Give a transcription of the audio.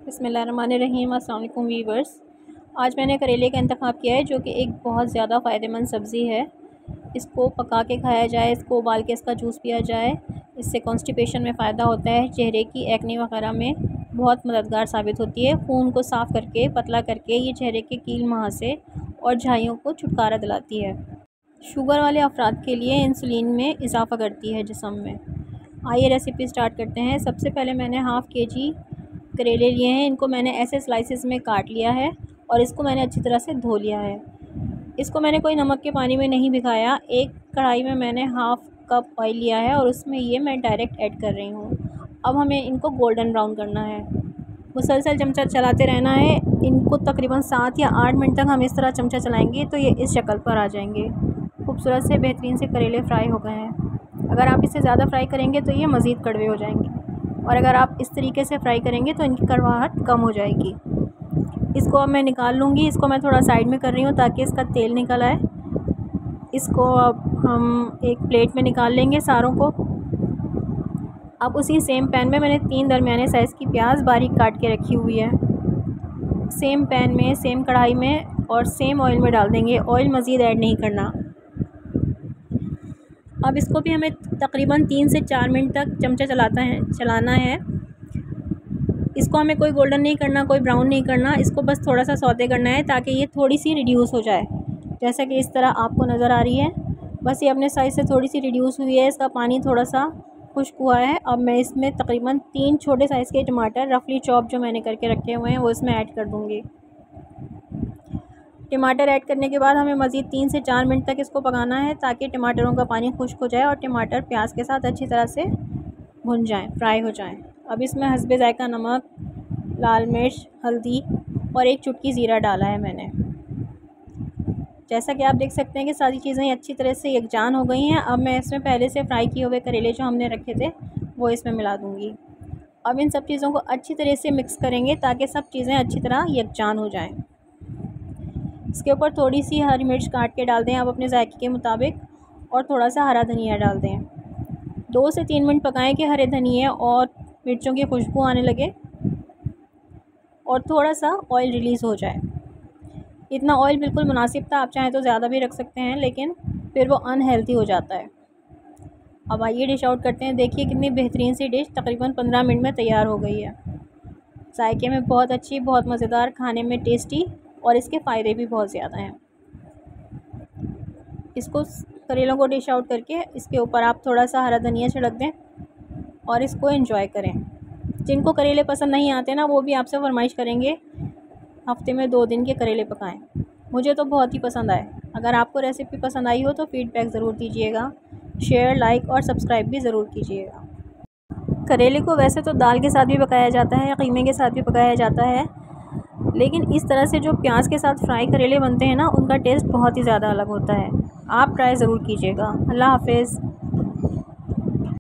बिस्मिल्लाहिर्रहमानिर्रहीम। अस्सलाम वालेकुम वीवर्स। आज मैंने करेले का इंतखाब किया है जो कि एक बहुत ज़्यादा फ़ायदेमंद सब्ज़ी है। इसको पका के खाया जाए, इसको उबाल के इसका जूस पिया जाए, इससे कॉन्स्टिपेशन में फ़ायदा होता है। चेहरे की एक्ने वगैरह में बहुत मददगार साबित होती है। खून को साफ़ करके पतला करके ये चेहरे के कील मुहासे और झाइयों को छुटकारा दिलाती है। शुगर वाले अफराद के लिए इंसुलिन में इजाफ़ा करती है जिस्म में। आइए रेसिपी स्टार्ट करते हैं। सबसे पहले मैंने हाफ़ केजी करेले लिए हैं। इनको मैंने ऐसे स्लाइसेस में काट लिया है और इसको मैंने अच्छी तरह से धो लिया है। इसको मैंने कोई नमक के पानी में नहीं भिगाया। एक कढ़ाई में मैंने हाफ़ कप ऑयल लिया है और उसमें ये मैं डायरेक्ट ऐड कर रही हूँ। अब हमें इनको गोल्डन ब्राउन करना है। मुसलसल चमचा चलाते रहना है। इनको तकरीबन 7 या 8 मिनट तक हम इस तरह चमचा चलाएँगे तो ये इस शक्ल पर आ जाएंगे। खूबसूरत से बेहतरीन से करेले फ्राई हो गए हैं। अगर आप इसे ज़्यादा फ्राई करेंगे तो ये मज़ीद कड़वे हो जाएंगे और अगर आप इस तरीके से फ्राई करेंगे तो इनकी कड़वाहट कम हो जाएगी। इसको अब मैं निकाल लूँगी। इसको मैं थोड़ा साइड में कर रही हूँ ताकि इसका तेल निकल आए। इसको अब हम एक प्लेट में निकाल लेंगे सारों को। अब उसी सेम पैन में मैंने 3 दरमियाने साइज़ की प्याज बारीक काट के रखी हुई है। सेम पैन में, सेम कढ़ाई में और सेम ऑयल में डाल देंगे। ऑयल मज़ीद ऐड नहीं करना। अब इसको भी हमें तकरीबन 3 से 4 मिनट तक चमचा चलाना है। इसको हमें कोई गोल्डन नहीं करना, कोई ब्राउन नहीं करना। इसको बस थोड़ा सा सौते करना है ताकि ये थोड़ी सी रिड्यूस हो जाए, जैसा कि इस तरह आपको नज़र आ रही है। बस ये अपने साइज़ से थोड़ी सी रिड्यूस हुई है। इसका पानी थोड़ा सा खुश्क हुआ है। अब मैं इसमें तकरीबन 3 छोटे साइज़ के टमाटर रफली चॉप जो मैंने करके रखे हुए हैं वो इसमें ऐड कर दूँगी। टमाटर ऐड करने के बाद हमें मज़ीद 3 से 4 मिनट तक इसको पकाना है ताकि टमाटरों का पानी खुश्क हो जाए और टमाटर प्याज के साथ अच्छी तरह से भुन जाएं, फ्राई हो जाएं। अब इसमें हस्बे ज़ायका नमक, लाल मिर्च, हल्दी और एक चुटकी ज़ीरा डाला है मैंने। जैसा कि आप देख सकते हैं कि सारी चीज़ें अच्छी तरह से यकजान हो गई हैं। अब मैं इसमें पहले से फ्राई किए हुए करेले जो हमने रखे थे वो इसमें मिला दूँगी। अब इन सब चीज़ों को अच्छी तरह से मिक्स करेंगे ताकि सब चीज़ें अच्छी तरह यकजान हो जाएँ। इसके ऊपर थोड़ी सी हरी मिर्च काट के डाल दें आप अपने जायके के मुताबिक और थोड़ा सा हरा धनिया डाल दें। 2 से 3 मिनट पकाएं कि हरे धनिया और मिर्चों की खुशबू आने लगे और थोड़ा सा ऑयल रिलीज़ हो जाए। इतना ऑयल बिल्कुल मुनासिब था। आप चाहें तो ज़्यादा भी रख सकते हैं लेकिन फिर वो अनहेल्दी हो जाता है। अब आइए डिश आउट करते हैं। देखिए कितनी बेहतरीन सी डिश तकरीबन 15 मिनट में तैयार हो गई है। जायके में बहुत अच्छी, बहुत मज़ेदार, खाने में टेस्टी और इसके फ़ायदे भी बहुत ज़्यादा हैं। इसको करेलों को डिश आउट करके इसके ऊपर आप थोड़ा सा हरा धनिया छिड़क दें और इसको एंजॉय करें। जिनको करेले पसंद नहीं आते ना वो भी आपसे फरमाइश करेंगे हफ्ते में 2 दिन के करेले पकाएं। मुझे तो बहुत ही पसंद आए। अगर आपको रेसिपी पसंद आई हो तो फ़ीडबैक ज़रूर दीजिएगा। शेयर, लाइक और सब्सक्राइब भी ज़रूर कीजिएगा। करेले को वैसे तो दाल के साथ भी पकाया जाता है, क़ीमे के साथ भी पकाया जाता है, लेकिन इस तरह से जो प्याज के साथ फ्राई करेले बनते हैं ना उनका टेस्ट बहुत ही ज़्यादा अलग होता है। आप ट्राई ज़रूर कीजिएगा। अल्लाह हाफ़िज़।